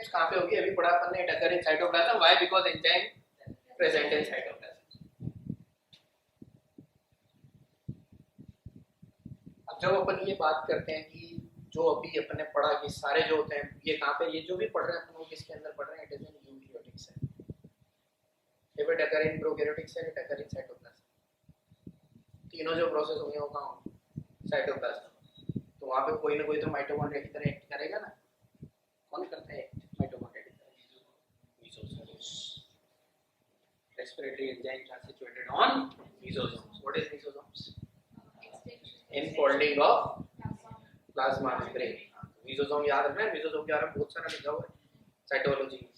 कहाँ पे होगी अभी पढ़ा अपन ने, it occur in cytoplasm, why because enzyme present in cytoplasm. अब जब अपन ये बात करते हैं कि जो अभी अपन ने पढ़ा कि सारे जो होते हैं ये कहाँ पे, ये जो भी पढ़ रहे हैं अपन वो किसके अंदर पढ़ रहे हैं, it is in eukaryotic cell. If it occur in prokaryotic cell it occur in cytoplasm. तीनों जो प्रोसेस होंगे वो कहाँ होंगे, साइटोप्लाज्म। तो वहाँ पे कोई ना कोई तो माइटोकॉन्ड्रिया की तरह एक्ट करेगा ना। कौन करता है माइटोकॉन्ड्रिया की तरह? Mesosomes. Respiratory enzymes are situated on mesosomes. What is mesosomes? Enfolding of plasma membrane. Mesosome याद रखना है, mesosome के बारे में बहुत सारा लिखा हुआ है साइटोलॉजी में,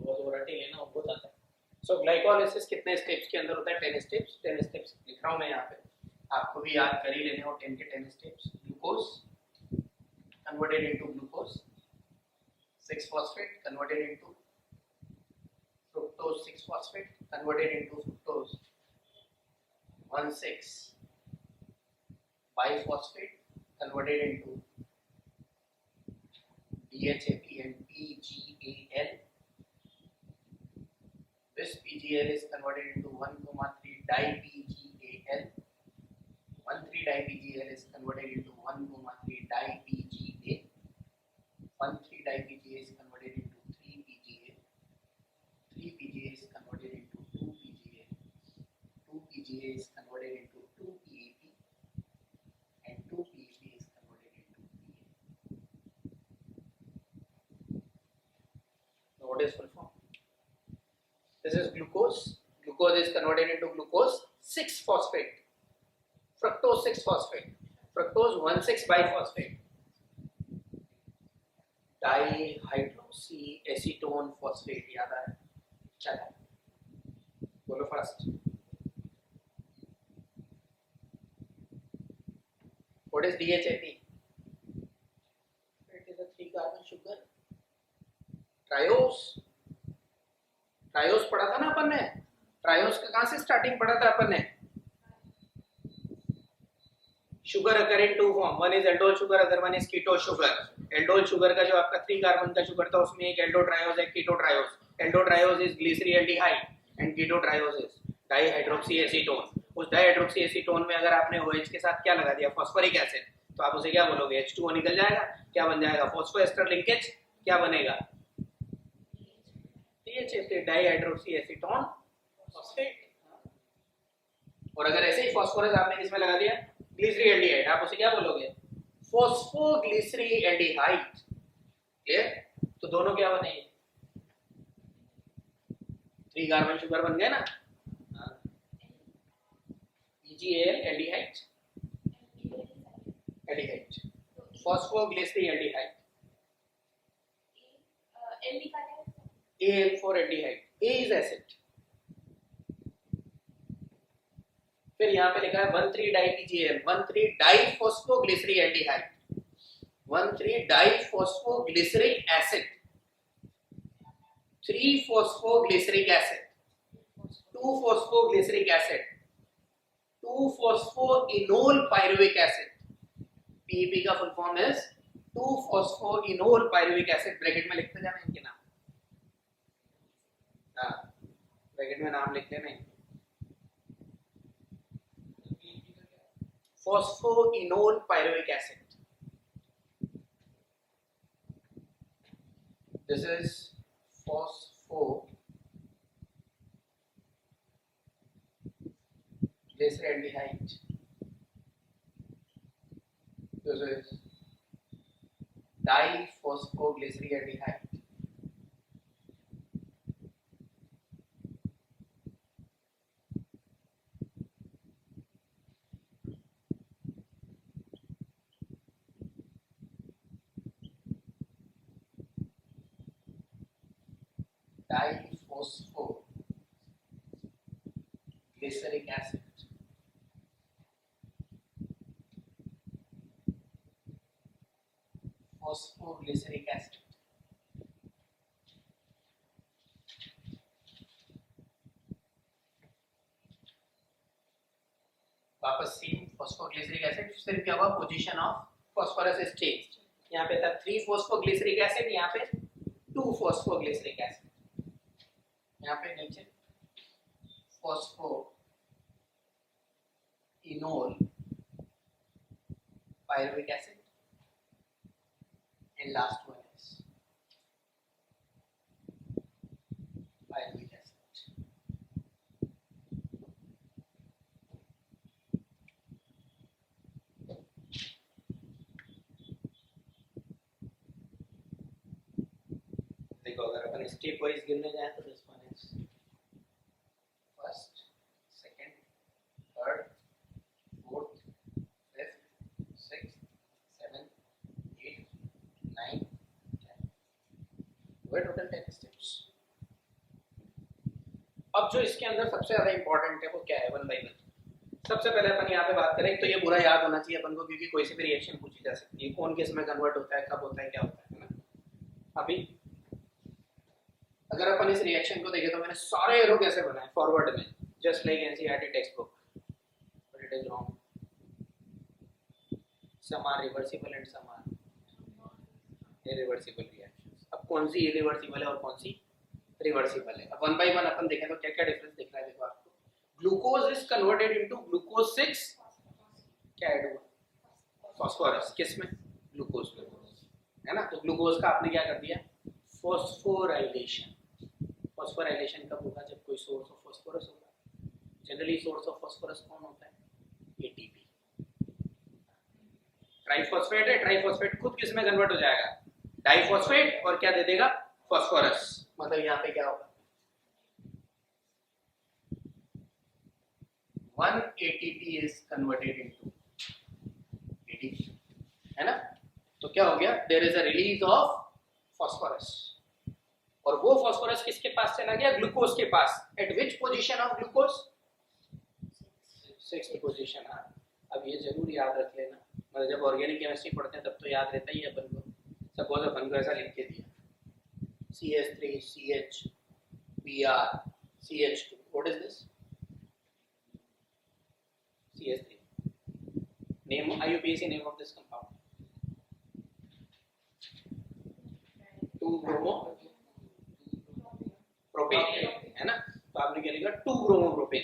वो रटे लेना वो बहुत आता है। So glycolysis कितने स्टेप्स के अंदर होता है? 10 स्टेप्स। 10 स्टेप्स लिख रहा हूँ मैं यहाँ पे, आपको भी याद कर ही लेने हो 10 के 10 steps. Glucose converted into glucose, 6-phosphate converted into fructose 6-phosphate converted into fructose 1,6 biphosphate converted into DHAP and PGAL. This PGL is converted into 1,3 di-PGAL. 1,3 di-PGL is converted into 1,3 di-PGA. 1,3 di-PGA is converted into 3-PGA. 3-PGA is converted into 2-PGA. 2-PGA is converted into 2-PAP. And 2-PAP is converted into PA. Now what is full form? This is glucose. Glucose is converted into glucose 6-phosphate. Fructose 6-phosphate. Fructose 1,6 biphosphate. Dihydroxyacetone phosphate. याद आया? चला बोलो fast. What is DHAP? It is a 3-carbon sugar. Triose. Triose पढ़ा था ना अपन ने। Triose का कहां से स्टार्टिंग पढ़ा था अपन ने? Sugar occur in 2 form, one is aldol sugar, other one is keto sugar. Aldol sugar का जो आपका 3 कार्बन का शुगर था उसमें एक एल्डो ट्रायोस है, keto triose. Aldo triose is glyceraldehyde and keto triose is dihydroxy acetone. उस dihydroxy acetone में अगर आपने OH के साथ क्या लगा दिया, फॉस्फोरिक एसिड, तो आप उसे क्या बोलोगे? H2O निकल जाएगा। क्या बन जाएगा? Phosphoester linkage. क्या बनेगा? DHAP dihydroxy acetone phosphate. और अगर ऐसे ही फॉस्फोरस आपने किसमें लगा दिया? ग्लिसरील्डिहाइड, आप उसे क्या बोलोगे? फॉस्फोग्लिसरील्डिहाइड। क्लियर? तो दोनों क्या बने? 3 कार्बन शुगर बन गए ना। PGAL aldehyde, aldehyde, phosphoglyceraldehyde. AL for aldehyde, A is acid। फिर यहाँ पे लिखा है 1,3 di-PGAL, 1,3 डाइफॉस्फोग्लिसरील्डिहाइड, 1,3 diphosphoglyceric acid, 3 phosphoglyceric acid, 2 phosphoglyceric acid, 2 phosphoenol pyruvic acid. PEP का full form is 2 phosphoenol pyruvic acid. Bracket में लिखते जाना इनके नाम। ब्रैकेट में नाम लिख लेना। Phosphoenol pyruvic acid, this is phosphoglyceraldehyde, this is diphosphoglyceraldehyde. Diphosphoglyceric acid, phosphoglyceric acid. वापस सेम फॉस्फोग्लिसरिक एसिड, सिर्फ क्या हुआ? Position of phosphorus is changed. यहाँ पे था 3 फॉस्फोग्लिसरिक एसिड, यहाँ पे टू फॉस्फोग्लिसरिक एसिड, यहाँ पे नीचे phospho enol pyruvic acid, and last one is pyruvic acid. देखो अगर अपन स्टेप वाइज गिनने जाए तो this one is first, second, third, fourth, fifth, sixth, seventh, eighth, ninth, tenth, way total 10 steps. अब जो इसके अंदर सबसे ज्यादा इंपॉर्टेंट है वो क्या है, वन बाय वन। सबसे पहले अपन यहाँ पे बात करें तो ये पूरा याद होना चाहिए अपन को, क्योंकि कोई सी भी रिएक्शन पूछी जा सकती है, कौन किस में कन्वर्ट होता है, कब होता है, क्या होता है ना। अभी अगर अपन इस रिएक्शन को देखें तो मैंने सारे एरो कैसे बनाए फॉरवर्ड में, just like NCERT text book, but it is wrong. Some are reversible and some are irreversible reactions. अब कौन सी इरिवर्सिबल है और कौन सी रिवर्सिबल है, अब वन बाय वन अपन देखें तो क्या क्या डिफरेंस दिख रहा है। देखो आपको glucose is converted into glucose 6, क्या ऐड हुआ, फास्फोरस, किसमें, ग्लूकोज में, है ना। तो ग्लूकोज का आपने क्या कर दिया, फॉस्फोराइलेशन। फॉस्फोराइलेशन कब होगा, जब कोई सोर्स ऑफ फास्फोरस होगा। जनरली सोर्स ऑफ फास्फोरस कौन होता है, एटीपी। ट्राइफॉस्फेट है, ट्राइफॉस्फेट खुद किस में कन्वर्ट हो जाएगा, डाइफॉस्फेट, और क्या दे देगा, फास्फोरस। मतलब यहाँ पे क्या होगा, 1 ATP is converted into ATP, है ना। तो क्या हो गया, there is a release of phosphorus, और वो फास्फोरस किसके पास चला गया, ग्लूकोज के पास। At which position of glucose, 6th position. हाँ, अब ये जरूर याद रख लेना, मतलब जब ऑर्गेनिक केमिस्ट्री पढ़ते हैं तब तो याद रहता ही है अपन को। सपोज अपन को ऐसा लिख के दिया CH3 CH Br CH2, what is this, CH3, name IUPAC name of this compound, 2 bromo propane, है ना। तो आपने क्या लिखा, 2 ब्रोमोप्रोपेन।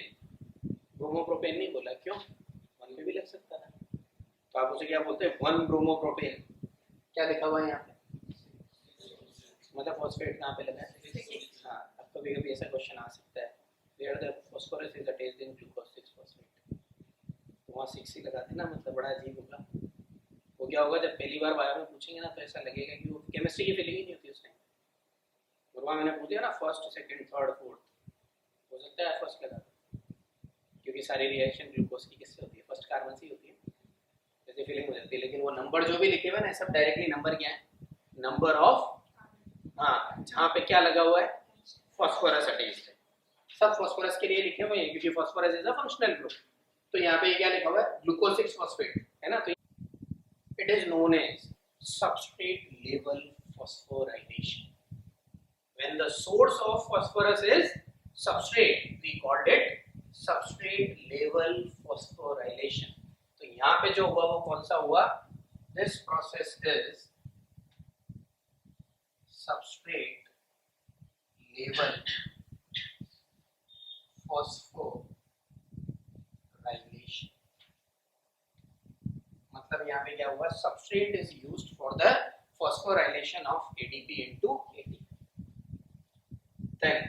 ब्रोमोप्रोपेन नहीं बोला, क्यों, 1 पे भी लग सकता था, तो आप उसे क्या बोलते हैं, 1 ब्रोमोप्रोपेन। क्या लिखा हुआ है यहाँ पे, मतलब फॉस्फेट कहाँ पे लगा है, हाँ। अब कभी कभी ऐसा क्वेश्चन आ सकता है, where the phosphorus is attached in glucose 6 phosphate, तो वहाँ 6 ही लगा देना, मतलब बड़ा अजीब होगा। वो क्या होगा, जब पहली बार बायो में पूछेंगे ना तो ऐसा लगेगा कि वो केमिस्ट्री की फीलिंग ही नहीं होती उस टाइम। और वहाँ मैंने पूछ दिया ना फर्स्ट, सेकंड, थर्ड, फोर्थ, हो सकता है फर्स्ट लगा, क्योंकि सारी रिएक्शन ग्लूकोज की किससे होती है, फर्स्ट कार्बन से होती है, जैसे फीलिंग हो जाती है। लेकिन वो नंबर जो भी लिखे हुए ना सब डायरेक्टली नंबर क्या है, नंबर ऑफ, हाँ, जहाँ पे क्या लगा हुआ है, फास्फोरस अटैच्ड है, सब फास्फोरस के लिए लिखे हुए हैं, क्योंकि phosphorus is a functional group. तो यहाँ पे क्या लिखा हुआ है, ग्लूकोज 6 फॉस्फेट, है ना। तो it is known as substrate level phosphorylation. When the source of phosphorus is substrate, we called it substrate level phosphorylation. तो यहाँ पे जो हुआ वो कौन सा हुआ, this process is substrate level phosphorylation। मतलब यहाँ पे क्या हुआ, substrate is used for the phosphorylation of ADP into ATP। Then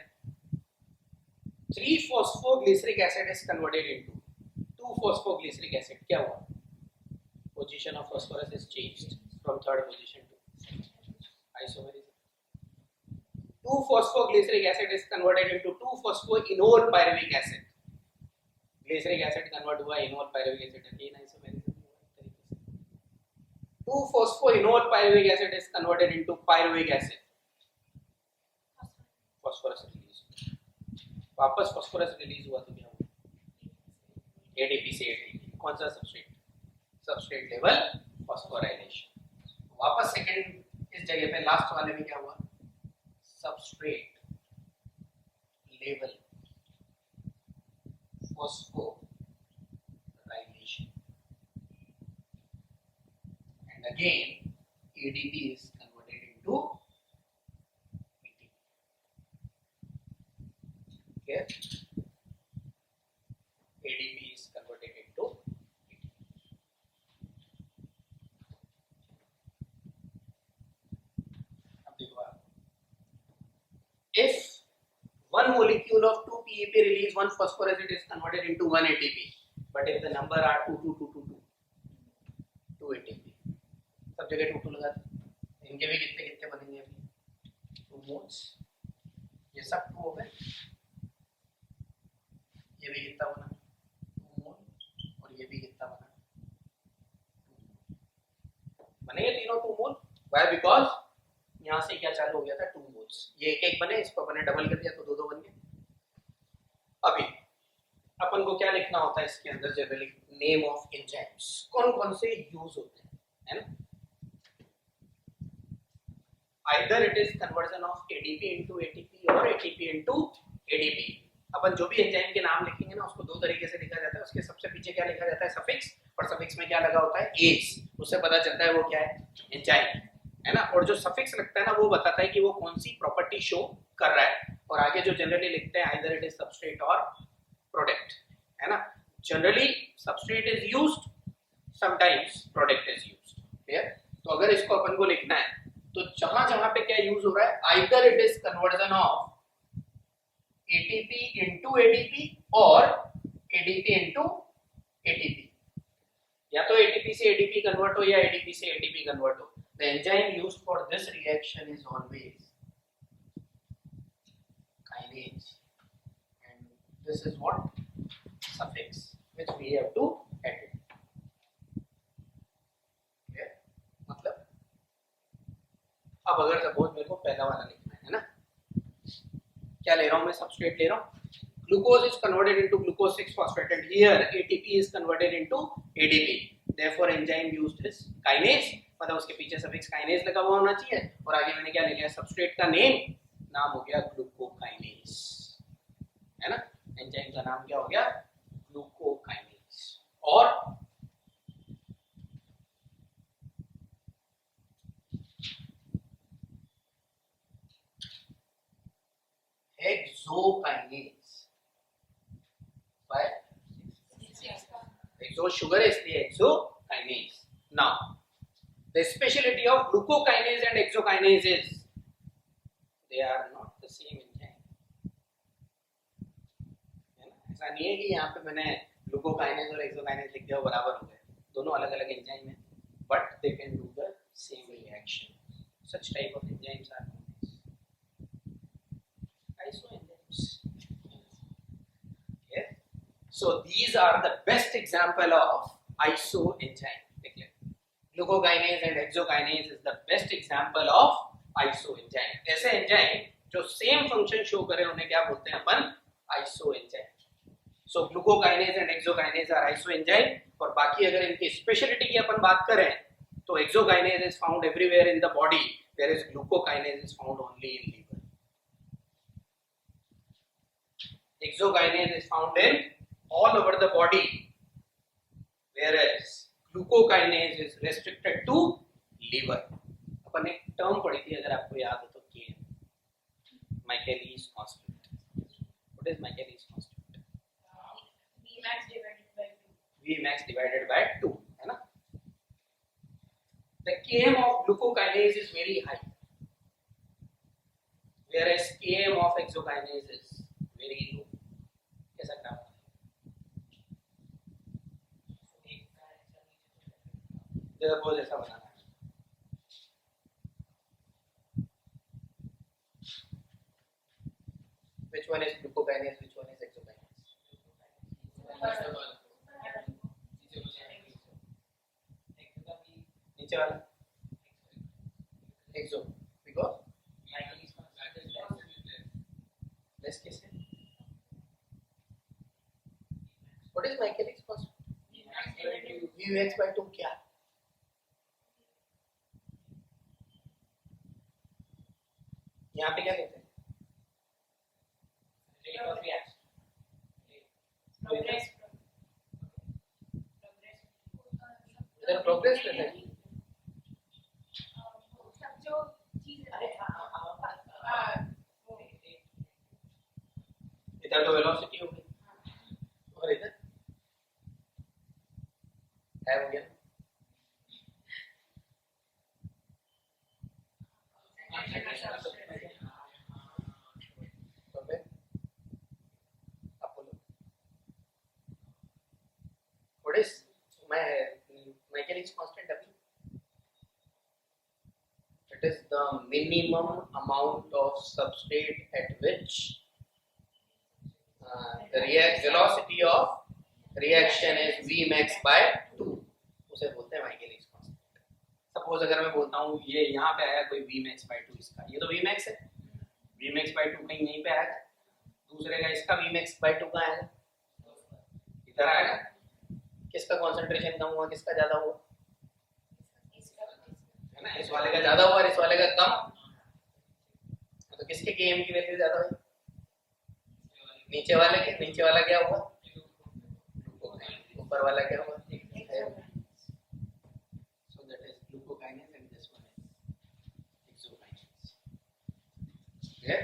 3-phosphoglyceric acid is converted into 2-phosphoglyceric acid। क्या हुआ, position of phosphorus is changed from 3rd position to isomerism। 2-phosphoglyceric acid is converted into 2-phosphoenol pyruvic acid। glyceric acid convert हुआ enol pyruvic acid, again isomerism हुआ तरीके से। 2-phosphoenol pyruvic acid is converted into pyruvic acid, phosphorus release, वापस phosphorus release हुआ तो क्या हुआ, ADP से एटीपी, कौन सा सबस्ट्रेट, सबस्ट्रेट लेवल फास्फोराइलेशन। वापस सेकंड इस जगह पे लास्ट वाले में क्या हुआ, substrate level phosphorylation, and again ADP is converted into here ADP is converted into ATP. अब देखो आप, if one molecule of 2 PEP release one phosphorus, it is converted into 1 ATP. But if the number are 2 ATP, सब जगह 2 लगा दो, इनके भी कितने कितने बनेंगे अभी 2 मोल्स, ये सब 2 हो गए, ये भी कितना बना 2 मोल और ये भी कितना बना, बनेंगे तीनों 2 मोल। Why? Because यहाँ से क्या चालू हो गया था 2 मोल्स, ये एक एक बने, इसको अपने डबल कर दिया तो 2 बन गए। अभी अपन को क्या लिखना होता है इसके अंदर जनरली, नेम ऑफ एंजाइम्स, कौन कौन से यूज होते हैं, है ना। Either it is conversion of ADP into ATP or ATP into ADP। अपन जो भी एंजाइम के नाम लिखेंगे ना उसको 2 तरीके से लिखा जाता है, उसके सबसे पीछे क्या लिखा जाता है सफिक्स, और सफिक्स में क्या लगा होता है एज, उससे पता चलता है वो क्या है एंजाइम, है ना। और जो सफिक्स लगता है ना वो बताता है कि वो कौन सी प्रॉपर्टी शो कर रहा है, और आगे जो जनरली लिखते हैं आइदर इट इज सबस्ट्रेट और प्रोडक्ट, है ना। Generally substrate is used, sometimes product is used, clear. तो अगर इसको अपन को लिखना है तो जहां जहां पे क्या यूज हो रहा है, either it is conversion of ATP into ADP और ADP into ATP, या तो ATP से ADP कन्वर्ट हो या ADP से ATP कन्वर्ट हो। The enzyme used for this reaction is always kinase, and this is what suffix which we have to edit, okay? मतलब अब अगर सपोज मेरे को पहला वाला लिखना है ना, क्या ले रहा हूं मैं, सबस्ट्रेट ले रहा हूं, glucose is converted into glucose 6 phosphate and here ATP is converted into ADP, therefore enzyme used is kinase, मतलब उसके पीछे सफिक्स काइनेज लगा हुआ होना चाहिए, और आगे मैंने क्या ले लिया सबस्ट्रेट का नाम हो गया ग्लूकोकाइनेज, है ना। एंजाइम का नाम क्या हो गया ग्लूकोकाइनेज, और हेक्सोकाइनेज, बाय हेक्सो शुगर है इसलिए hexokinase. Now the speciality of glucokinase and hexokinase is they are not the same enzyme, है ना। ऐसा नहीं है कि यहाँ पे मैंने glucokinase और hexokinase लिख दिया बराबर हो गए, दोनों अलग अलग एंजाइम हैं, but they can do the same reaction. Such type of enzymes are known as isoenzymes, yeah? So these are the best example of isoenzyme. Glucokinase and hexokinase is the best example of isoenzyme. ऐसे enzyme जो same function show करे उन्हें क्या बोलते हैं अपन isoenzyme. So glucokinase and hexokinase are isoenzyme, और बाकी अगर इनकी स्पेशलिटी की अपन बात करें तो hexokinase is found everywhere in the body, whereas glucokinase is found only in liver. Hexokinase is found in all over the body, whereas glucokinase is restricted to liver. अपन एक term पढ़ी थी अगर आपको याद हो तो, Km, Michaelis constant. What is Michaelis constant? Vmax divided by 2, है ना। The Km of glucokinase is very high, whereas Km of hexokinase is very low. कैसा ग्राफ? बहुत ऐसा बनाना है। Which one is glucokinase? Which one is hexokinase? नीचे वाला hexo, because less किससे? What is Michaelis constant? Vmax by 2 क्या? यहाँ पे क्या कहते हैं? इधर प्रोग्रेस रहता है। इधर तो वेलोसिटी होगी और इधर है हो गया तो फिर आप बोलो what is Michaelis constant W? It is the minimum amount of substrate at which the velocity of reaction is Vmax by 2. उसे बोलते हैं Michaelis constant. Suppose अगर मैं बोलता हूँ ये यहाँ पे आया कोई Vmax by 2 इसका, ये तो Vmax है, Vmax by 2 कहीं यहीं पे आएगा, दूसरे का इसका Vmax by 2 कहाँ आएगा, इधर आएगा. किसका कॉन्सेंट्रेशन कम हुआ, किसका ज्यादा हुआ, है ना, इस वाले का ज्यादा हुआ और इस वाले का कम, तो किसके Km की वैल्यू ज्यादा हुई, नीचे वाले के. नीचे वाला क्या हुआ, ऊपर वाला क्या हुआ, so that is glucokinase and this one is exokinase. Okay?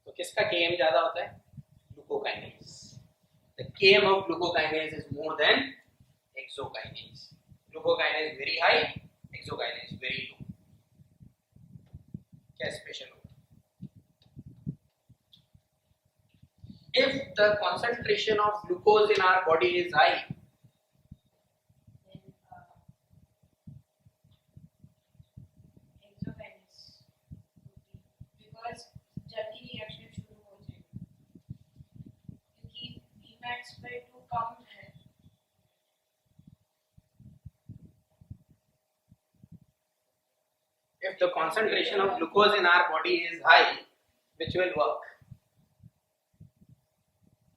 तो किसका Km ज्यादा होता है, glucokinase. The Km of glucokinase is more than exokinase. Glucokinase very high, exokinase very low. क्या स्पेशल होगा, if the concentration of glucose in our body is high, exokinase because जल्दी reaction शुरू हो जाएगा क्योंकि Vmax by 2 कम है. if the concentration of glucose in our body is high, which will work.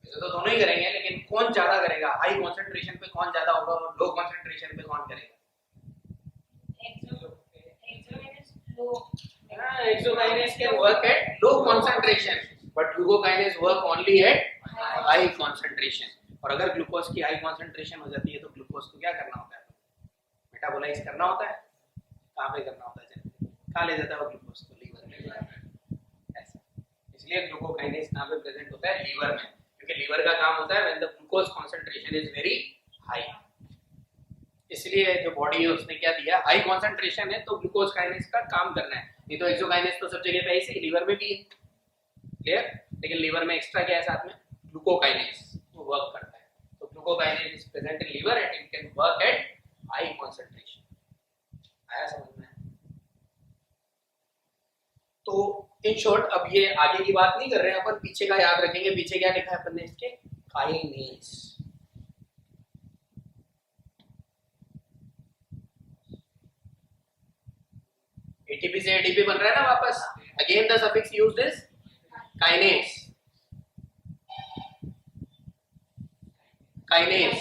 वैसे तो दोनों ही करेंगे, लेकिन कौन ज्यादा करेगा, हाई कॉन्सेंट्रेशन पे कौन ज्यादा होगा और लो कॉन्सेंट्रेशन पे कौन करेगा. Exokinase low. Exokinase can work at low concentration, but glucokinase work only at high concentration. और अगर ग्लूकोज की हाई कॉन्सेंट्रेशन हो जाती है तो ग्लूकोज को क्या करना होता है, मेटाबोलाइज करना होता है. कहाँ पे करना होता है, कहाँ ले जाता है वो ग्लूकोज को, लीवर में ऐसा. इसलिए ग्लूकोकाइनेज कहाँ पे प्रेजेंट होता है, लीवर में, क्योंकि लीवर का काम होता है when the glucose concentration is very high. इसलिए जो बॉडी है उसने क्या दिया, हाई कॉन्सेंट्रेशन है तो ग्लूकोज काइनेज का काम करना है. नहीं तो एक्सोकाइनेज तो सब जगह पे ऐसे ही, लीवर में भी है, क्लियर. लेकिन लीवर में एक्स्ट्रा क्या है साथ में, ग्लूकोकाइनेज, वो वर्क करता है. तो glucokinase is present in liver and it can work at high concentration. आया समझ में. तो इन शॉर्ट अब ये आगे की बात नहीं कर रहे हैं अपन, पीछे का याद रखेंगे. पीछे क्या लिखा है अपन ने, इसके काइनेज. एटीपी से एडीपी बन रहा है ना वापस. Again the suffix used is kinase. Kinase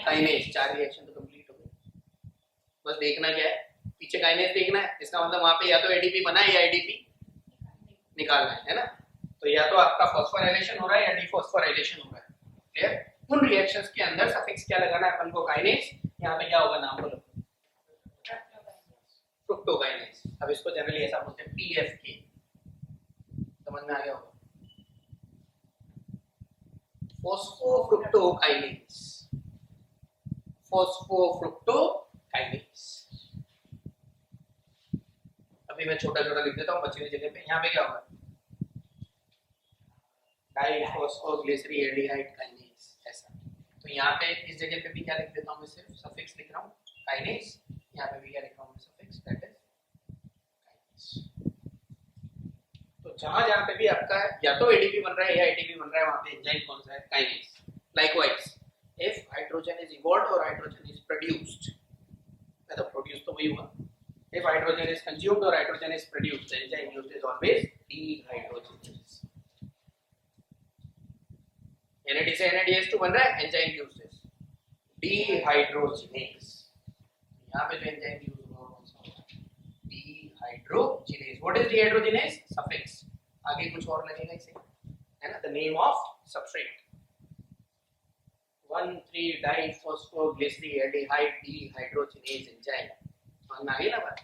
kinase. 4 reaction तो कंप्लीट हो गए. बस देखना क्या है, पीछे काइनेज देखना है. इसका मतलब वहां पे या तो एडीपी बना है या एडीपी निकालना है ना. तो या तो आपका फॉस्फोराइलेशन हो रहा है या डिफॉस्फोराइलेशन हो रहा है. क्लियर. उन रिएक्शंस के अंदर सफिक्स क्या लगाना है अपन को, काइनेज. यहाँ पे क्या होगा, नाम बोलो, फ्रुक्टोकाइनेज. अब इसको जनरली ऐसा बोलते हैं पीएफके. समझ में आ गया होगा, फॉस्फोफ्रुक्टोकाइनेज. फॉस्फोफ्रुक्टोकाइनेज. अभी मैं छोटा छोटा लिख देता हूँ बच्चे की जगह पे. यहाँ पे क्या होगा, डाइफॉस्फोग्लिसरीएल्डिहाइड काइनेज ऐसा. तो यहाँ पे इस जगह पे भी क्या लिख देता हूँ, मैं सिर्फ सफिक्स लिख रहा हूँ काइनेज. यहाँ पे भी क्या लिख रहा हूँ, सफिक्स दैट इज काइनेज. तो जहाँ जहाँ पे भी आपका या तो एडीपी बन रहा है या एटीपी बन रहा है, वहाँ पे एंजाइम कौन सा है, kinase. Likewise if hydrogen is evolved और हाइड्रोजन इज प्रोड्यूस्ड, मतलब प्रोड्यूस तो वही हुआ. If hydrogen is consumed or hydrogen is produced, the enzyme used is always dehydrogenase. NAD से NADH2 बन रहा है, enzyme used is dehydrogenase. यहाँ पे जो enzyme use हुआ कौन सा होगा, dehydrogenase. What is dehydrogenase? Suffix. आगे कुछ और लगेगा इसे, है ना, the name of substrate. 1,3-diphosphoglyserialdehyde dehydrogenase enzyme. समझ में आ गई ना बात.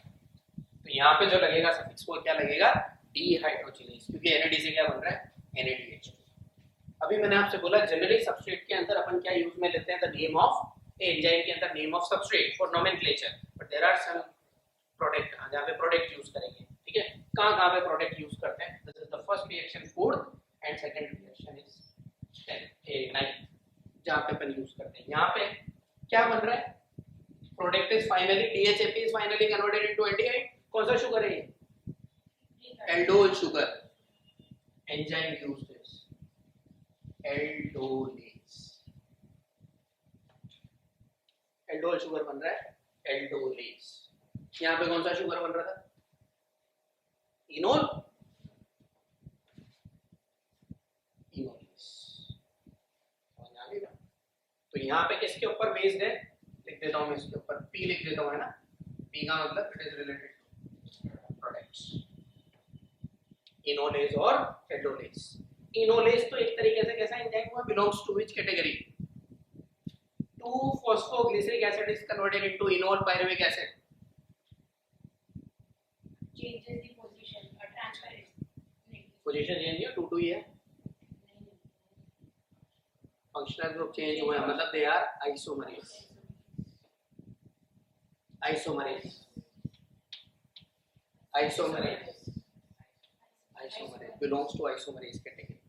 तो यहाँ पे जो लगेगा सफिक्स वो क्या लगेगा, डिहाइड्रोजिनेज, क्योंकि NAD से क्या बन रहा है, NADH। अभी मैंने आपसे बोला जनरली सबस्ट्रेट के अंदर अपन क्या यूज में लेते हैं, द नेम ऑफ एंजाइम के अंदर name of substrate for nomenclature, but there are some product जहाँ पे प्रोडक्ट यूज करेंगे, ठीक है। कहाँ पे प्रोडक्ट यूज करते हैं, this is the first reaction food and second reaction is 9 जहाँ पे अपन यूज करते हैं। यहाँ पे क्या बन रहा है, product is finally DHAP is finally converted into aldehyde. कौन सा शुगर है ये, aldol sugar. Enzyme used is aldolase, aldol sugar बन रहा है एल्डोलेज। यहाँ पे कौन सा शुगर बन रहा था, इनोल, इनोलेज। समझ आ गया। तो यहाँ पे किसके ऊपर बेस्ड है, लिख देता हूँ मैं इसके ऊपर P लिख देता हूँ, है ना। P का मतलब it is related to products, enolase और एल्डोलेज। इनोलेज तो एक तरीके से कैसा एंजाइम हुआ, belongs to which category, 2-phosphoglyceric acid is converted into enol pyruvic acid, changes the position or transfer is position change है, 2 ही है, फंक्शनल ग्रुप चेंज हुए हैं, मतलब they are isomerase, isomerase, isomerase, isomerase belongs to isomerase category,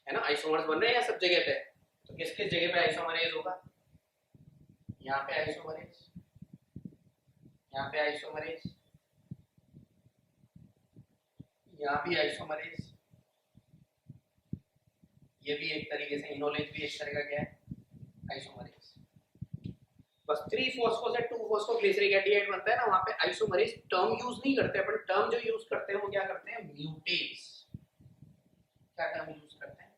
है ना। Isomers बन रहे हैं सब जगह पे, तो किस किस जगह पे आइसोमरेज होगा, यहाँ पे आइसोमरेज, यहाँ पे आइसोमरेज, यहाँ भी आइसोमरेज, ये भी एक तरीके से इनोलेज भी एक तरह का क्या है, आइसोमरेज। बस 3-phosphos से 2-phosphoglyceric एल्डिहाइड बनता है ना, वहाँ पे आइसोमरेज टर्म यूज नहीं करते अपन, टर्म जो यूज करते हैं वो क्या करते हैं, म्यूटेज। क्या टर्म यूज करते हैं,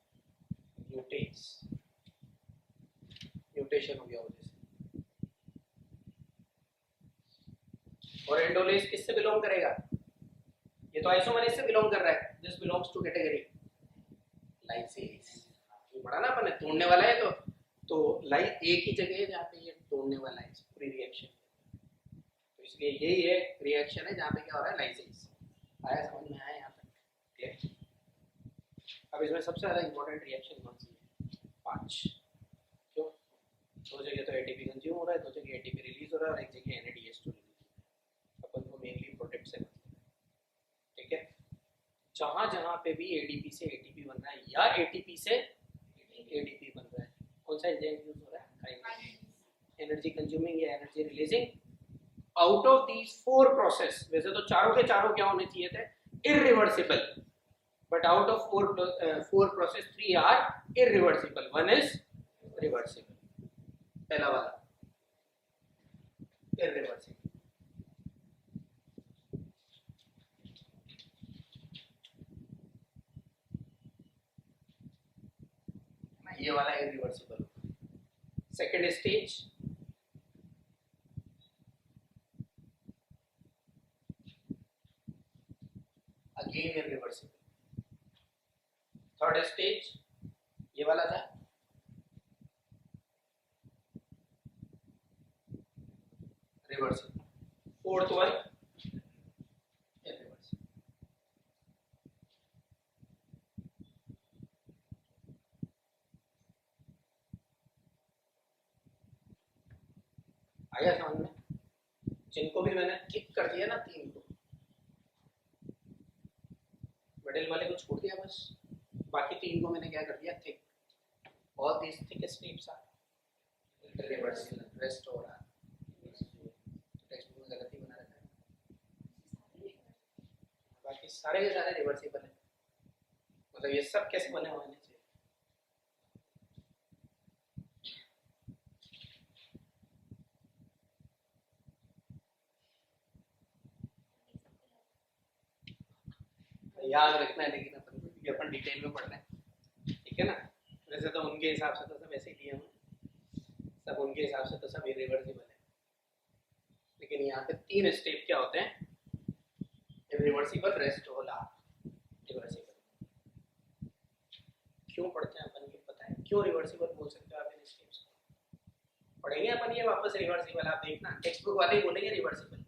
म्यूटेज, म्यूटेशन हो गया वजह से। और एंडोलेज किससे बिलोंग करेगा, ये तो आइसोमरेज से बिलोंग कर रहा है, दिस बिलोंग्स टू कैटेगरी लाइसेज। ये बड़ा ना अपन तोड़ने वाला है, तो लाइस एक ही जगह है जहाँ पे ये तोड़ने वाला है पूरी रिएक्शन, तो इसलिए यही है रिएक्शन है जहाँ पे क्या हो रहा है, लाइसेज। आया समझ में, आया यहाँ तक। अब इसमें सबसे ज्यादा इंपॉर्टेंट रिएक्शन कौन सी है, 5। क्यों, दो जगह तो एटीपी कंज्यूम हो रहा है, दो जगह एटीपी रिलीज हो रहा है, और एक जगह NADH2 रिलीज हो रहा है। अपन को मेनली प्रोटेक्ट से मतलब है, ठीक है। जहां जहां पे भी ADP से ATP बन रहा है या ATP से ADP बन रहा है, कौन सा एंजाइम यूज हो रहा है, एनर्जी कंज्यूमिंग या energy releasing. Out of these 4 process, वैसे तो चारों के चारों क्या होने चाहिए थे, irreversible, but out of 4 process 3 are irreversible, 1 is reversible. पहला वाला इरिवर्सिबल, ये वाला irreversible. Second stage again irreversible. Third stage ये वाला था, रिवर्सिबल। Fourth one irreversible. आया समझ में, जिनको भी मैंने टिक कर दिया ना 3 को, मिडिल वाले को छोड़ दिया बस, बाकी 3 को मैंने क्या कर दिया, thick. All these thick steps are reversible, rest हो रहा है। टेक्स्ट बुक में गलती बना रखा है, बाकी सारे के सारे रिवर्सिबल है। मतलब ये सब कैसे बने हुए हैं, याद रखना है, लेकिन अपन डिटेल में पढ़ना है, ठीक है ना। वैसे तो उनके हिसाब से तो सब ऐसे ही दिए हैं, सब उनके हिसाब से तो सब इरिवर्सिबल है, लेकिन यहाँ पे 3 स्टेप क्या होते हैं, रिवर्सिबल, रेस्ट होला, रिवर्सिबल। क्यों पढ़ते हैं अपन, ये पता है क्यों रिवर्सिबल बोल सकते हो आप इन स्टेप्स को, पढ़ेंगे अपन ये वापस रिवर्सिबल। आप देखना टेक्स्ट बुक वाले ही बोलेंगे रिवर्सिबल,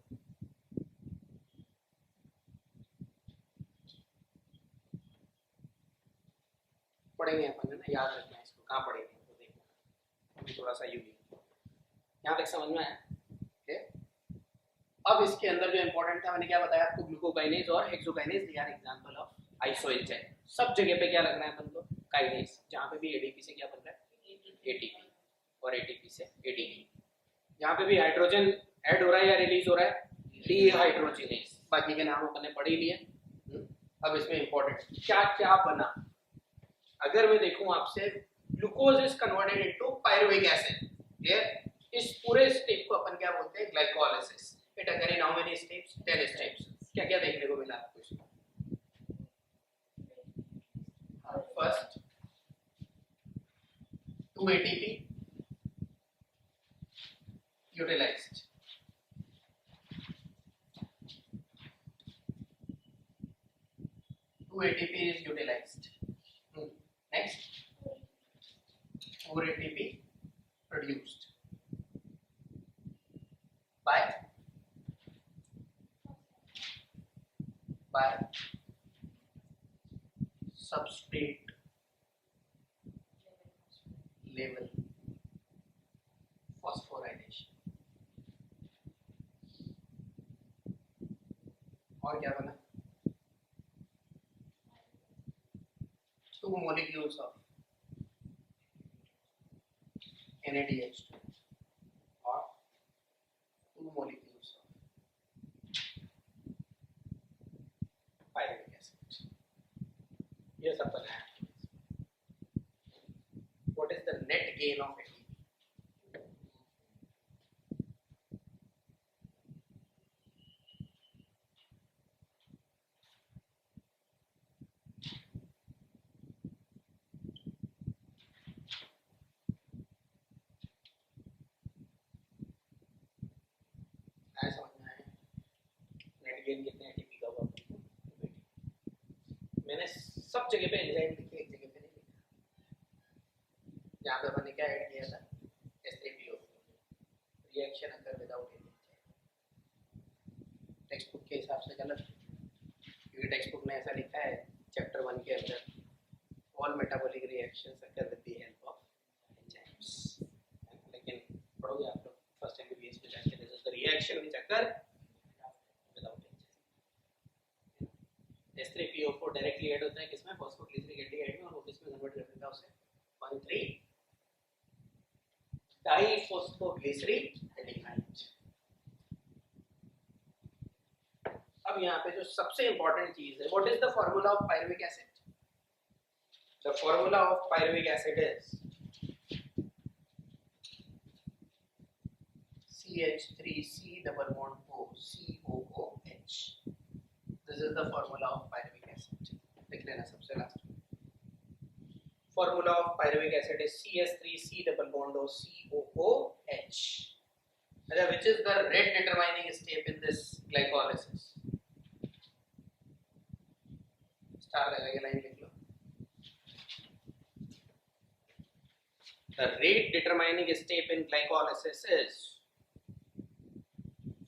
पढ़ेंगे अपन, है ना, याद रखना है इसको, कहाँ पढ़ेंगे तो देखना अभी थोड़ा सा यूं यहाँ तक समझ में आया। ओके, अब इसके अंदर जो इंपॉर्टेंट था मैंने क्या बताया आपको, ग्लूकोकाइनेज और hexokinase, they are example of isoenzyme. सब जगह पे क्या लगना है अपन को, काइनेज, जहाँ पे भी एडीपी से क्या बन रहा है, एटीपी, और एटीपी से एडीपी। जहाँ पे भी हाइड्रोजन ऐड हो रहा है या रिलीज हो रहा है, डीहाइड्रोजिनेज। बाकी के नाम अपन ने पढ़ ही लिए। अब इसमें इंपॉर्टेंट क्या क्या बना, अगर मैं देखूं आपसे, glucose is converted into pyruvic acid. Clear? इस पूरे स्टेप को अपन क्या बोलते हैं, glycolysis. It occur in how many steps, 10 steps. क्या क्या देखने को मिला आपको इसमें? First 2 ATP utilized, 2 ATP is utilized. Next 4 ATP produced by substrate level phosphorylation. और क्या बना, 2 molecules of NADH2 और 2 molecules of pyruvic acid. ये सब बनाया। What is the net gain of ATP? Gain कितने एटीपी का हुआ, मैंने सब जगह पे एंजाइम लिखे, एक जगह पे नहीं लिखा। यहाँ पे मैंने क्या ऐड किया था, H3PO, रिएक्शन अगर विदाउट एंजाइम। टेक्स्ट बुक के हिसाब से गलत, क्योंकि टेक्स्ट बुक में ऐसा लिखा है चैप्टर 1 के अंदर, all metabolic reactions occur with the help of enzymes. लेकिन पढ़ोगे आप लोग फर्स्ट एमबीबीएस में जाके, this is the reaction which occur H3PO4 directly add होता है किसमें, फॉस्फोग्लिसरिक एल्डिहाइड में, और वो किसमें कन्वर्ट कर देता है उसे, 1,3 डाइफॉस्फोग्लिसरिक एल्डिहाइड। अब यहाँ पे जो सबसे इंपॉर्टेंट चीज है, what is the formula of pyruvic acid? The formula of pyruvic acid is CH3C double bond O COOH. This is the formula of pyruvic acid. लिख लेना सबसे लास्ट में। Formula of pyruvic acid is CH3C double bond O COOH. Which is the rate determining step in this glycolysis? Star लगा के line लिख लो। The rate determining step in glycolysis is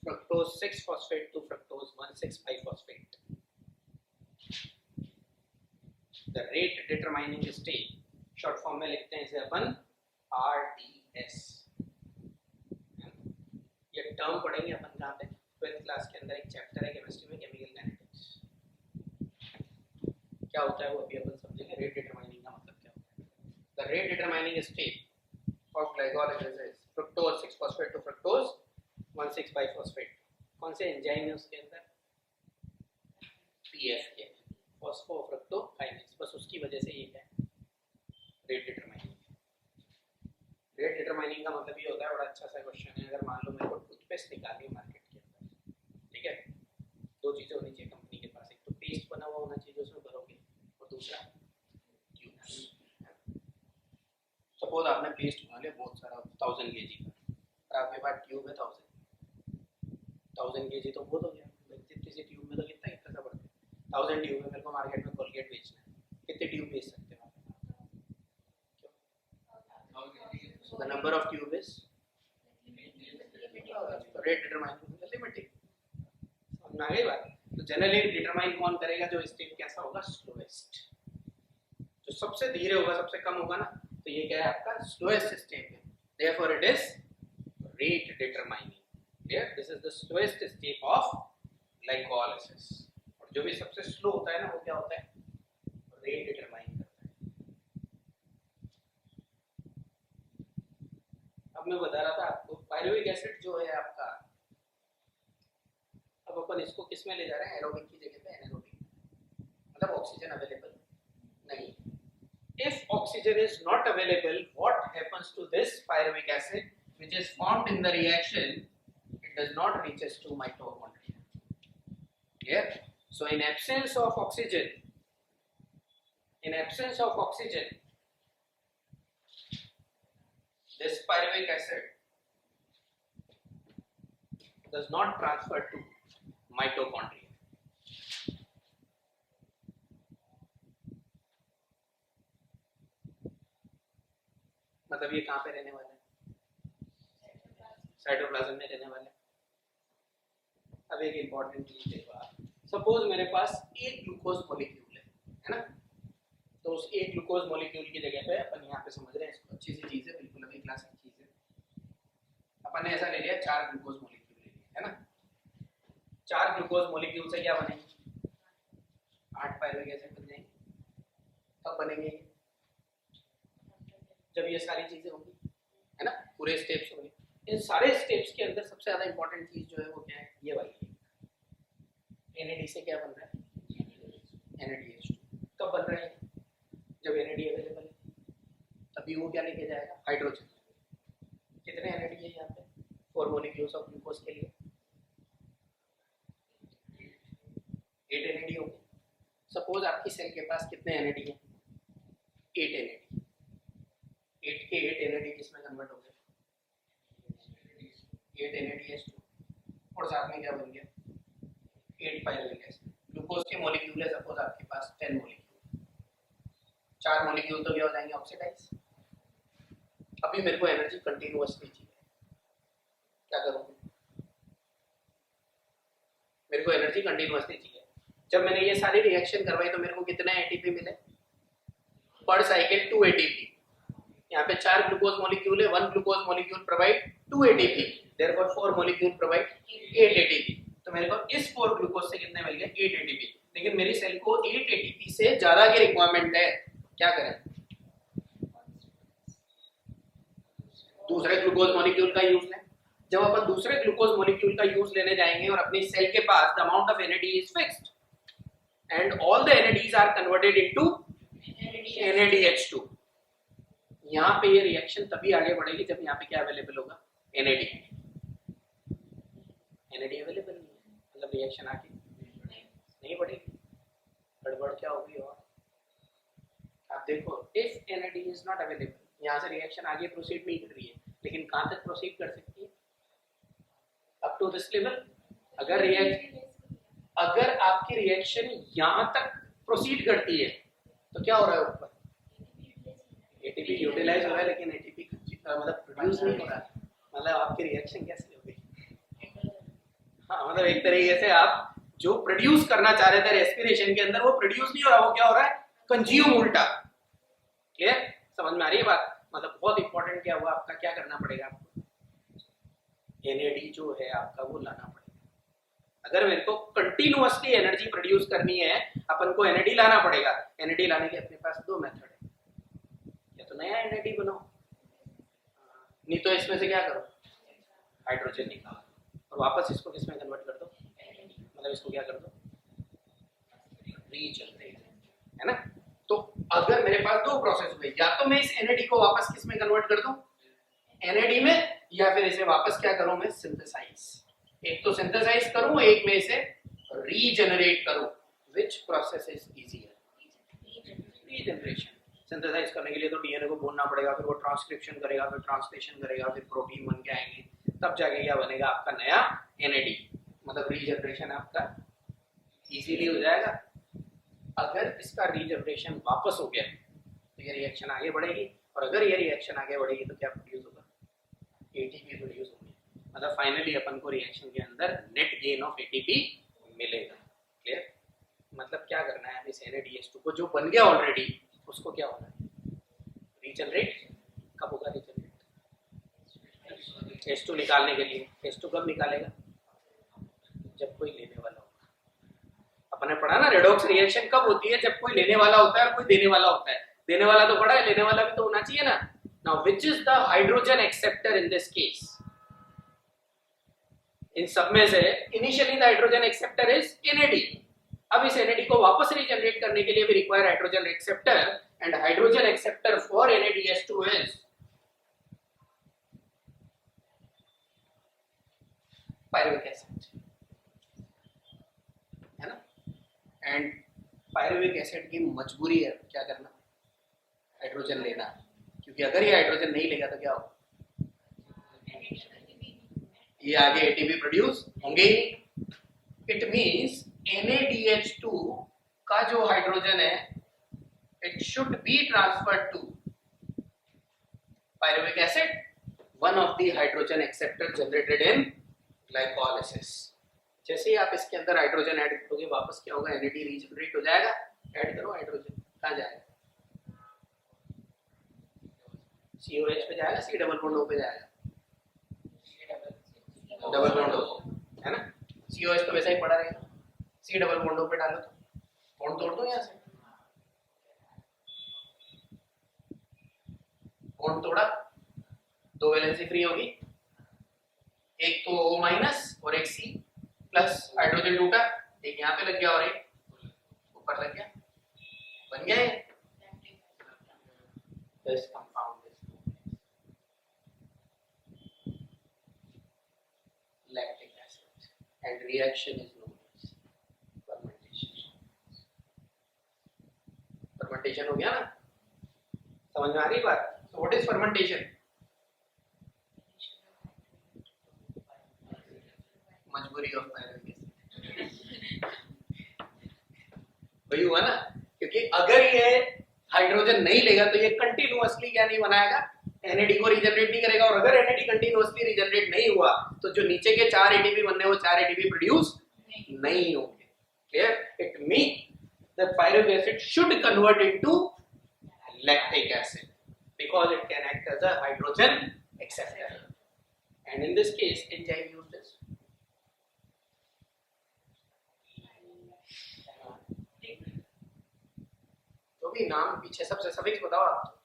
fructose 6-phosphate to fructose 1,6-biphosphate. The rate determining step, short form में लिखते हैं इसे अपन RDS। ये term पढ़ेंगे अपन कहाँ पे, 12th क्लास के अंदर एक चैप्टर है केमिस्ट्री में, केमिकल काइनेटिक्स। क्या होता है वो अभी अपन समझेंगे। रेट डिटरमाइनिंग का मतलब क्या होता है। The rate determining step of glycolysis is fructose 6-phosphate to fructose 1,6-biphosphate। कौन से एंजाइम है उसके अंदर, PFK, फॉस्फोफ्रक्टोकाइनेज। बस उसकी वजह से ये है रेट डिटरमाइनिंग। रेट डिटरमाइनिंग का मतलब ये होता है, बड़ा अच्छा सा क्वेश्चन है, अगर मान लो मेरे को टूथपेस्ट निकालनी है मार्केट के अंदर, ठीक है, 2 चीजें होनी चाहिए कंपनी के पास, एक तो पेस्ट बना हुआ होना चाहिए उसमें भरोगे, और दूसरा ट्यूब्स। सपोज आपने पेस्ट बना लिया बहुत सारा 1000 kg का, और आपके पास ट्यूब है 1000 kg, तो बहुत हो गया। जितनी सी ट्यूब में तो कितना सा पड़ता है, 1000 ट्यूब में मेरे को मार्केट में कोलगेट बेचना है, कितने ट्यूब बेच सकते हो आप? So the number of tube is rate determining limited. समझ आ गई बात? तो जनरली डिटरमाइन कौन करेगा, जो स्टेप कैसा होगा, स्लोएस्ट, जो सबसे धीरे होगा, सबसे कम होगा ना, तो ये क्या है आपका स्लोएस्ट स्टेप है, therefore it is rate determining. Clear? This is the slowest step of glycolysis. और जो भी सबसे स्लो होता है ना, वो क्या होता है, रेट डिटरमाइन करता है। अब मैं बता रहा था आपको पायरुविक एसिड जो है आपका, अब अपन इसको किस में ले जा रहे हैं, एरोबिक की जगह पे एनारोबिक, मतलब ऑक्सीजन अवेलेबल नहीं। If oxygen is not available, what happens to this pyruvic acid which is formed in the reaction? It does not reaches to mitochondria. Clear? So in absence of oxygen, this pyruvic acid does not transfer to mitochondria. मतलब ये कहाँ पे रहने वाला है, cytoplasm में रहने वाला है। अब एक इंपॉर्टेंट चीज देखो आप, सपोज मेरे पास एक ग्लूकोज मॉलिक्यूल है ना, तो उस एक ग्लूकोज मॉलिक्यूल की जगह पे अपन यहाँ पे समझ रहे हैं इसको, अच्छी सी चीज है, बिल्कुल अभी क्लासिक चीज है। अपन ने ऐसा ले लिया 4 ग्लूकोज मॉलिक्यूल ले लिया है ना, 4 ग्लूकोज मॉलिक्यूल से क्या बनेंगे, 8 पायरुविक एसिड बन जाएंगे। कब बनेंगे, जब ये सारी चीजें होंगी, है ना, पूरे स्टेप्स होंगे। इन सारे स्टेप्स के अंदर सबसे ज्यादा इंपॉर्टेंट चीज जो है वो क्या है, ये वाली NAD से क्या बन रहा है, NADH2। कब बन रहा है, जब NAD अवेलेबल है, तभी वो क्या लेके जाएगा, हाइड्रोजन। कितने NAD है यहाँ पे, 4 मॉलिक्यूल्स ऑफ ग्लूकोज के लिए 8 NAD होंगे। सपोज आपकी सेल के पास कितने NAD है, 8 NAD। 8 के 8 NAD किसमें कन्वर्ट हो गए, 8 NADH2, और साथ में क्या बन गया, 8 पायरुविक एसिड। ग्लूकोज के मॉलिक्यूल है सपोज आपके पास 10 मॉलिक्यूल, 4 मॉलिक्यूल तो क्या हो जाएंगे, ऑक्सीडाइज। अभी मेरे को एनर्जी कंटिन्यूअसली चाहिए, क्या करूँ, मेरे को एनर्जी कंटिन्यूअसली चाहिए। जब मैंने ये सारी रिएक्शन करवाई तो मेरे को कितना एटीपी मिले, पर साइकिल 2 ATP। यहाँ पे 4 ग्लूकोज मॉलिक्यूल है, 1 glucose molecule provide 2 ATP, therefore 4 molecule provide 8 ATP। तो मेरे को इस 4 ग्लूकोज से कितने मिल गए, 8 ATP। लेकिन मेरी सेल को 8 ATP से ज्यादा की रिक्वायरमेंट है, क्या करें, दूसरे ग्लूकोज मॉलिक्यूल का यूज लें। जब अपन दूसरे ग्लूकोज मॉलिक्यूल का यूज लेने जाएंगे और अपनी सेल के पास the amount of NAD is fixed and all the NADs are converted into NADH2, यहाँ पे ये रिएक्शन तभी आगे बढ़ेगी जब यहाँ पे क्या अवेलेबल होगा, NAD। NAD अवेलेबल नहीं है, मतलब रिएक्शन आगे नहीं बढ़ेगी, गड़बड़ क्या होगी। और आप देखो, if NAD is not available, यहाँ से रिएक्शन आगे प्रोसीड नहीं कर रही है, लेकिन कहाँ तक प्रोसीड कर सकती है, अप टू दिस लेवल। अगर आपकी रिएक्शन यहाँ तक प्रोसीड करती है तो क्या हो रहा है, ऊपर ATP यूटिलाइज हो रहा है, लेकिन ATP मतलब प्रोड्यूस नहीं हो रहा है। मतलब आपकी रिएक्शन कैसे हो गई, हाँ, मतलब एक तरीके से आप जो प्रोड्यूस करना चाह रहे थे रेस्पिरेशन के अंदर, वो प्रोड्यूस नहीं हो रहा, वो क्या हो रहा है, कंज्यूम उल्टा। क्लियर, समझ में आ रही है बात। मतलब बहुत इंपॉर्टेंट क्या हुआ आपका, क्या करना पड़ेगा आपको, NAD जो है आपका वो लाना पड़ेगा। अगर मेरे को कंटिन्यूअसली एनर्जी प्रोड्यूस करनी है, अपन को NAD लाना पड़ेगा। NAD लाने के अपने पास 2 मेथड है, या तो नया NAD बनाओ, नहीं तो इसमें से क्या करो, हाइड्रोजन निकालो और वापस इसको किसमें कन्वर्ट कर दो, मतलब इसको क्या कर दो, रीजनरेट, है ना। तो अगर मेरे पास 2 प्रोसेस हुए, या तो मैं इस NAD को वापस किसमें कन्वर्ट कर दूं, NAD में, या फिर इसे वापस क्या करूं मैं, सिंथेसाइज। एक तो सिंथेसाइज करूं, एक में इसे रीजनरेट करूं। Which process is easier, regeneration. Synthesize करने के लिए तो DNA को बोलना पड़ेगा, फिर वो ट्रांसक्रिप्शन करेगा, फिर ट्रांसलेशन करेगा, फिर प्रोटीन बन के आएंगे, तब जाके क्या बनेगा आपका नया NAD। मतलब रीजनरेशन आपका इजीली हो जाएगा। अगर इसका रीजनरेशन वापस हो गया तो ये रिएक्शन आगे बढ़ेगी, और अगर ये रिएक्शन आगे बढ़ेगी तो क्या प्रोड्यूस होगा, ATP प्रोड्यूस होगी। मतलब फाइनली अपन को रिएक्शन के अंदर नेट गेन ऑफ ATP मिलेगा। क्लियर, मतलब क्या करना है, इस NADH2 को जो बन गया ऑलरेडी, उसको क्या होना है, रीजनरेट। कब होगा रीजनरेट? H2 निकालने के लिए। H2 कब निकालेगा? जब कोई लेने वाला होगा। अपने पढ़ा ना रेडॉक्स रिएक्शन कब होती है? जब कोई लेने वाला होता है और कोई देने वाला होता है। देने वाला तो पढ़ा है, लेने वाला भी तो होना चाहिए ना। Now which is the hydrogen acceptor in this case? इन सब में से initially the hydrogen acceptor is NAD। अब इस NAD को वापस रीजनरेट करने के लिए भी require hydrogen acceptor, and hydrogen acceptor for NADH2 is pyruvic acid, है ना। एंड पायरुविक एसिड की मजबूरी है क्या करना? हाइड्रोजन लेना, क्योंकि अगर ये हाइड्रोजन नहीं लेगा तो क्या होगा? ये आगे ATP प्रोड्यूस होंगे ही नहीं। इट मींस NADH2 का जो हाइड्रोजन है it should be transferred to pyruvic acid, one of the hydrogen acceptor generated in glycolysis. जैसे ही आप इसके अंदर हाइड्रोजन ऐड करोगे वापस क्या होगा? NAD रीजनरेट हो जाएगा। ऐड करो हाइड्रोजन, कहाँ जाएगा? COH पे जाएगा, C डबल बॉन्ड O पे जाएगा, डबल बॉन्ड O, है ना। COH तो वैसा ही पड़ा रहेगा, C डबल बॉन्ड O पे डालो तो बॉन्ड तोड़ दो यहाँ से, बॉन्ड तोड़ा, दो वैलेंसी फ्री होगी, एक तो O माइनस और एक C प्लस, हाइड्रोजन टूटा, एक यहाँ पे लग गया और एक ऊपर लग गया, बन गया ये। This compound is lactic acid and reaction is known as fermentation. Fermentation हो गया ना, समझ में आ रही बात? So what is fermentation? मजबूरी ऑफ पायरुविक एसिड। वही हुआ ना, क्योंकि अगर ये हाइड्रोजन नहीं लेगा तो ये कंटिन्यूअसली क्या नहीं बनाएगा? NAD को रीजनरेट नहीं करेगा, और अगर NAD कंटिन्यूअसली रीजनरेट नहीं हुआ तो जो नीचे के 4 ATP बनने वो 4 ATP प्रोड्यूस नहीं होंगे। Clear? It mean that pyruvic acid should convert into lactic acid because it can act as a hydrogen acceptor, and in this case enzyme used is जो भी नाम पीछे सबसे सफिक्स बताओ आप।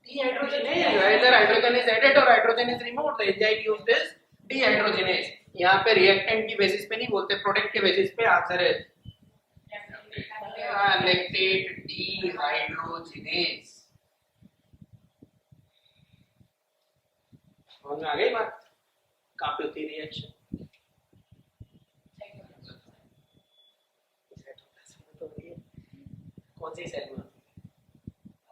dehydrogenase, either hydrogen is added or hydrogen is removed, the enzyme used is dehydrogenase। यहाँ पे reactant की बेसिस पे नहीं बोलते, प्रोडक्ट के बेसिस पे आंसर है लैक्टेट dehydrogenase। समझ में आ गई बात? कहाँ पे होती है रिएक्शन? कौन सी सेल में?